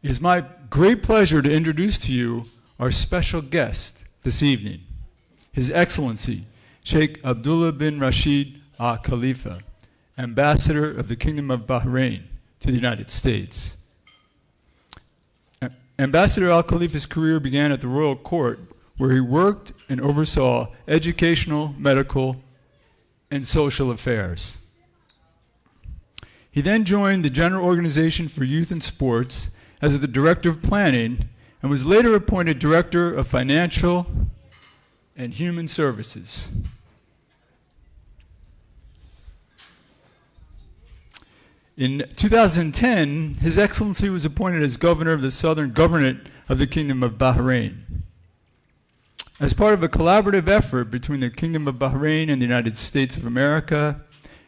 It is my great pleasure to introduce to you our special guest this evening, His Excellency, Shaikh Abdulla Bin Rashid Al Khalifa, Ambassador of the Kingdom of Bahrain to the United States. Ambassador Al Khalifa's career began at the Royal Court, where he worked and oversaw educational, medical, and social affairs. He then joined the General Organization for Youth and Sports as the Director of Planning and was later appointed Director of Financial and Human Services. In 2010, His Excellency was appointed as Governor of the Southern Governorate of the Kingdom of Bahrain. As part of a collaborative effort between the Kingdom of Bahrain and the United States of America,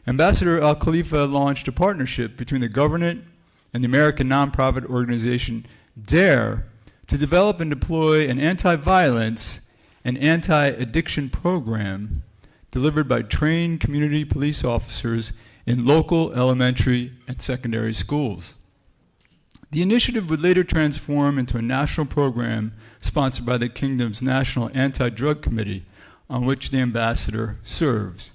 Ambassador Al Khalifa launched a partnership between the government and the American nonprofit organization DARE to develop and deploy an anti-violence and anti-addiction program delivered by trained community police officers in local elementary and secondary schools. The initiative would later transform into a national program sponsored by the Kingdom's National Anti-Drug Committee, on which the ambassador serves.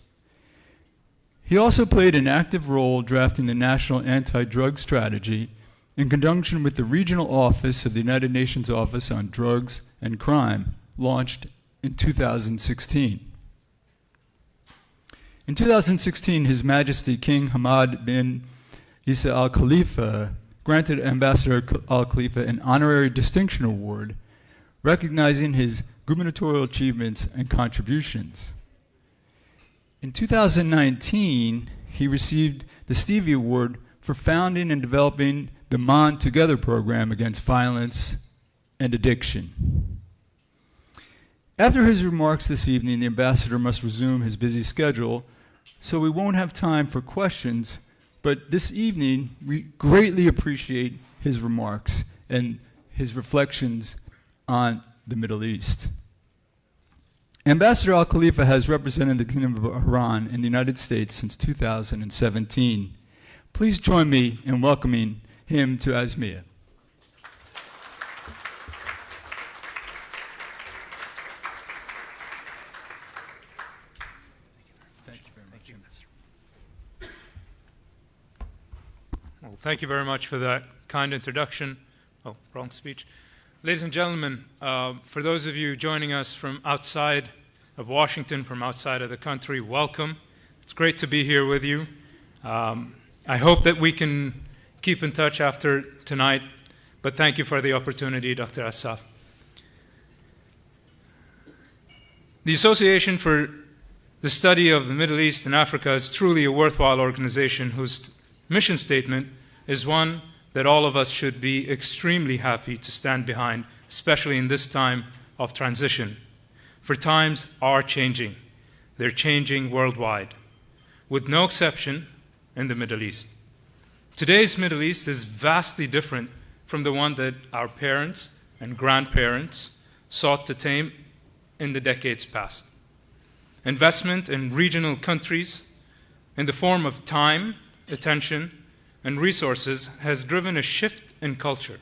He also played an active role drafting the National Anti-Drug Strategy in conjunction with the Regional Office of the United Nations Office on Drugs and Crime, launched in 2016. In 2016, His Majesty King Hamad bin Isa Al Khalifa granted Ambassador Al Khalifa an honorary distinction award recognizing his gubernatorial achievements and contributions. In 2019, he received the Stevie Award for founding and developing the MON Together program against violence and addiction. After his remarks this evening, the ambassador must resume his busy schedule, so we won't have time for questions, but this evening we greatly appreciate his remarks and his reflections on the Middle East. Ambassador Al Khalifa has represented the Kingdom of Bahrain in the United States since 2017. Please join me in welcoming him to ASMEA. Well, thank you very much for that kind introduction. Oh, wrong speech. Ladies and gentlemen, for those of you joining us from outside of Washington, from outside of the country, welcome. It's great to be here with you. I hope that we can keep in touch after tonight, but thank you for the opportunity, Dr. Assaf. The Association for the Study of the Middle East and Africa is truly a worthwhile organization whose mission statement is one that all of us should be extremely happy to stand behind, especially in this time of transition. For times are changing. They're changing worldwide, with no exception in the Middle East. Today's Middle East is vastly different from the one that our parents and grandparents sought to tame in the decades past. Investment in regional countries in the form of time, attention, and resources has driven a shift in culture,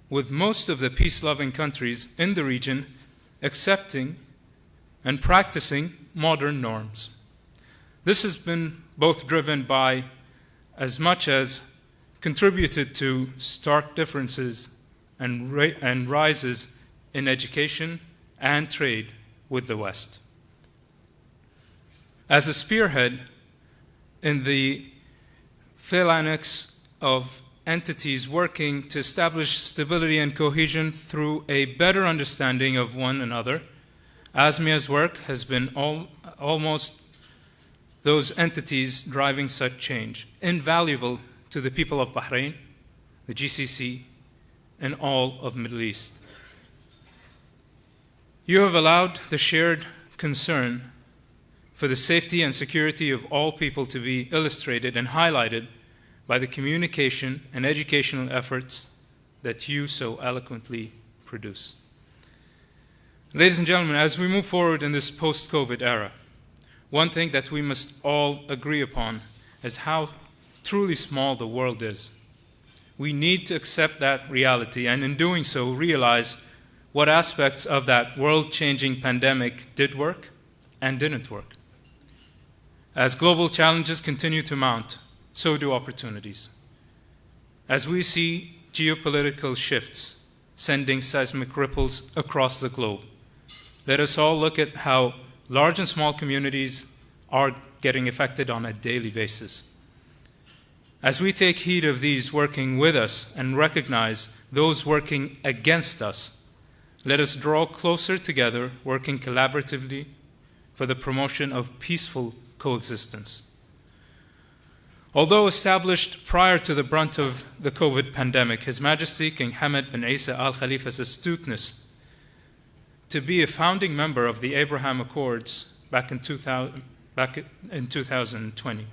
with most of the peace-loving countries in the region accepting and practicing modern norms. This has been both driven by, as much as contributed to, stark differences and rises in education and trade with the West. As a spearhead in the phalanx of entities working to establish stability and cohesion through a better understanding of one another, ASMEA's work has been almost those entities driving such change, invaluable to the people of Bahrain, the GCC, and all of the Middle East. You have allowed the shared concern for the safety and security of all people to be illustrated and highlighted by the communication and educational efforts that you so eloquently produce. Ladies and gentlemen, as we move forward in this post-COVID era, one thing that we must all agree upon is how truly small the world is. we need to accept that reality, and in doing so, realize what aspects of that world-changing pandemic did work and didn't work. As global challenges continue to mount, so do opportunities. As we see geopolitical shifts sending seismic ripples across the globe, let us all look at how large and small communities are getting affected on a daily basis. As we take heed of these working with us and recognize those working against us, let us draw closer together, working collaboratively for the promotion of peaceful coexistence. Although established prior to the brunt of the COVID pandemic, His Majesty King Hamad bin Isa Al Khalifa's astuteness to be a founding member of the Abraham Accords back in 2020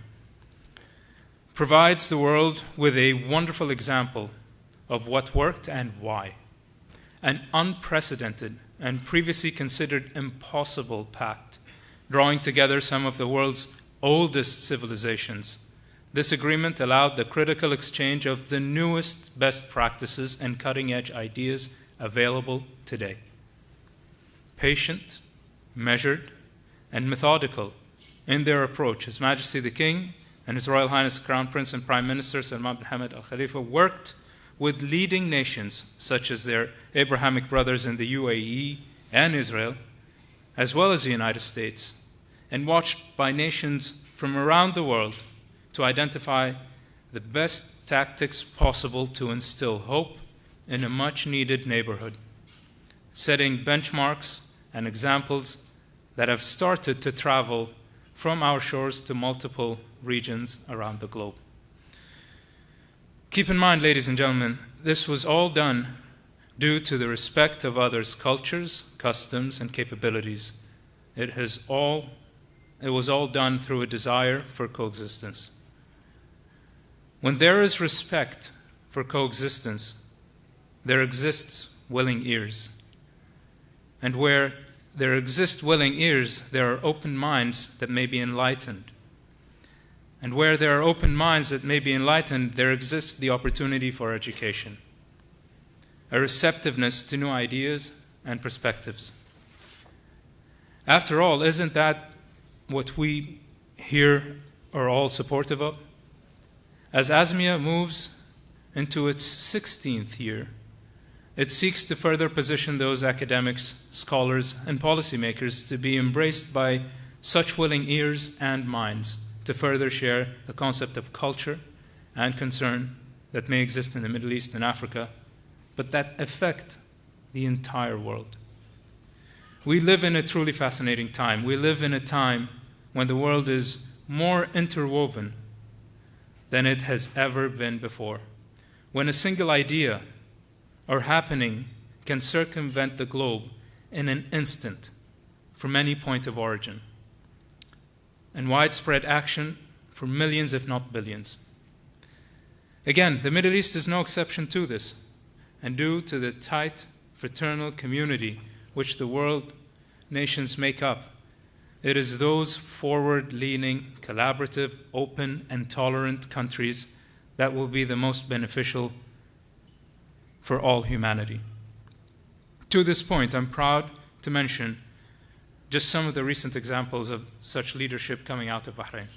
provides the world with a wonderful example of what worked and why. An unprecedented and previously considered impossible pact, drawing together some of the world's oldest civilizations. This agreement allowed the critical exchange of the newest best practices and cutting-edge ideas available today. Patient, measured, and methodical in their approach, His Majesty the King and His Royal Highness the Crown Prince and Prime Minister Salman bin Hamad Al Khalifa worked with leading nations such as their Abrahamic brothers in the UAE and Israel, as well as the United States, and watched by nations from around the world to identify the best tactics possible to instill hope in a much-needed neighborhood, setting benchmarks and examples that have started to travel from our shores to multiple regions around the globe. Keep in mind, ladies and gentlemen, this was all done due to the respect of others' cultures, customs, and capabilities. It was all done through a desire for coexistence. When there is respect for coexistence, there exists willing ears. And where there exist willing ears, there are open minds that may be enlightened. And where there are open minds that may be enlightened, there exists the opportunity for education, a receptiveness to new ideas and perspectives. After all, isn't that what we here are all supportive of? As ASMEA moves into its 16th year, it seeks to further position those academics, scholars, and policymakers to be embraced by such willing ears and minds to further share the concept of culture and concern that may exist in the Middle East and Africa, but that affect the entire world. We live in a truly fascinating time. We live in a time when the world is more interwoven than it has ever been before, when a single idea or happening can circumvent the globe in an instant from any point of origin, and widespread action for millions, if not billions. Again, the Middle East is no exception to this, and due to the tight fraternal community which the world nations make up, it is those forward-leaning, collaborative, open, and tolerant countries that will be the most beneficial for all humanity. To this point, I'm proud to mention just some of the recent examples of such leadership coming out of Bahrain.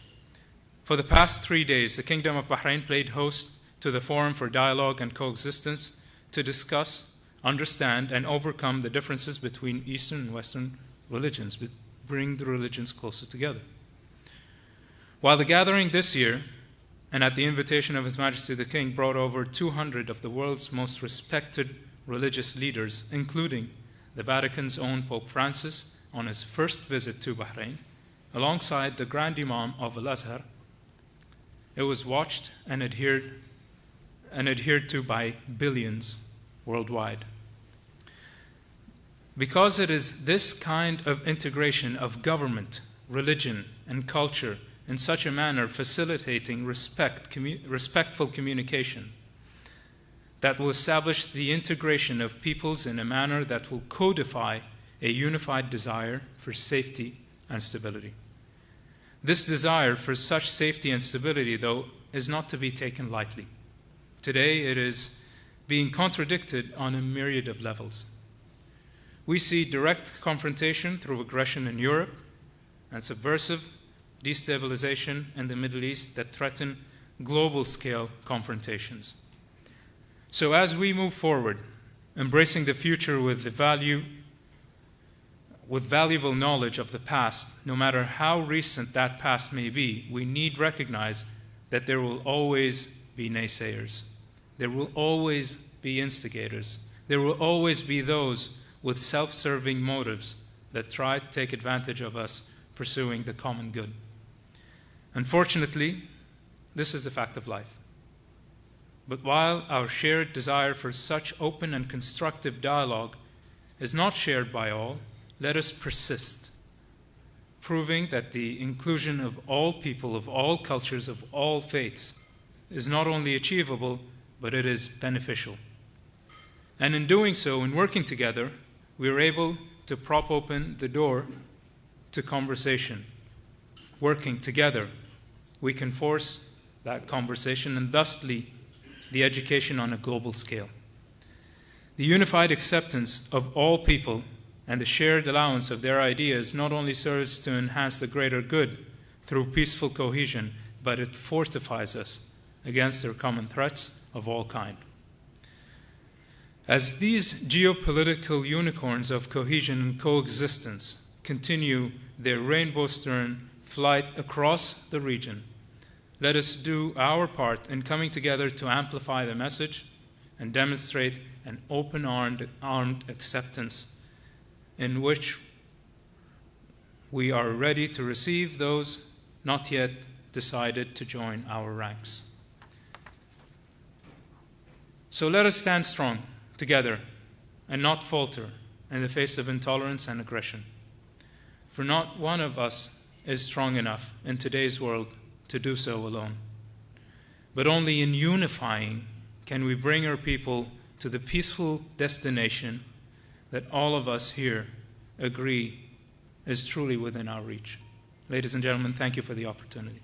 For the past 3 days, the Kingdom of Bahrain played host to the Forum for Dialogue and Coexistence to discuss, understand, and overcome the differences between Eastern and Western religions, but bring the religions closer together. While the gathering this year, and at the invitation of His Majesty the King, brought over 200 of the world's most respected religious leaders, including the Vatican's own Pope Francis on his first visit to Bahrain, alongside the Grand Imam of Al-Azhar, it was watched and adhered to by billions worldwide. Because it is this kind of integration of government, religion, and culture in such a manner facilitating respectful communication that will establish the integration of peoples in a manner that will codify a unified desire for safety and stability. This desire for such safety and stability, though, is not to be taken lightly. Today it is being contradicted on a myriad of levels. We see direct confrontation through aggression in Europe and subversive destabilization in the Middle East that threaten global-scale confrontations. So as we move forward, embracing the future with valuable knowledge of the past, no matter how recent that past may be, we need to recognize that there will always be naysayers. There will always be instigators. There will always be those with self-serving motives that try to take advantage of us pursuing the common good. Unfortunately, this is a fact of life. But while our shared desire for such open and constructive dialogue is not shared by all, let us persist, proving that the inclusion of all people, of all cultures, of all faiths is not only achievable, but it is beneficial. And in doing so, in working together, we are able to prop open the door to conversation. Working together, we can force that conversation and thusly the education on a global scale. The unified acceptance of all people and the shared allowance of their ideas not only serves to enhance the greater good through peaceful cohesion, but it fortifies us against their common threats of all kind. As these geopolitical unicorns of cohesion and coexistence continue their rainbow-stern flight across the region, let us do our part in coming together to amplify the message and demonstrate an open-armed acceptance in which we are ready to receive those not yet decided to join our ranks. So let us stand strong together and not falter in the face of intolerance and aggression. For not one of us is strong enough in today's world to do so alone. But only in unifying can we bring our people to the peaceful destination that all of us here agree is truly within our reach. Ladies and gentlemen, thank you for the opportunity.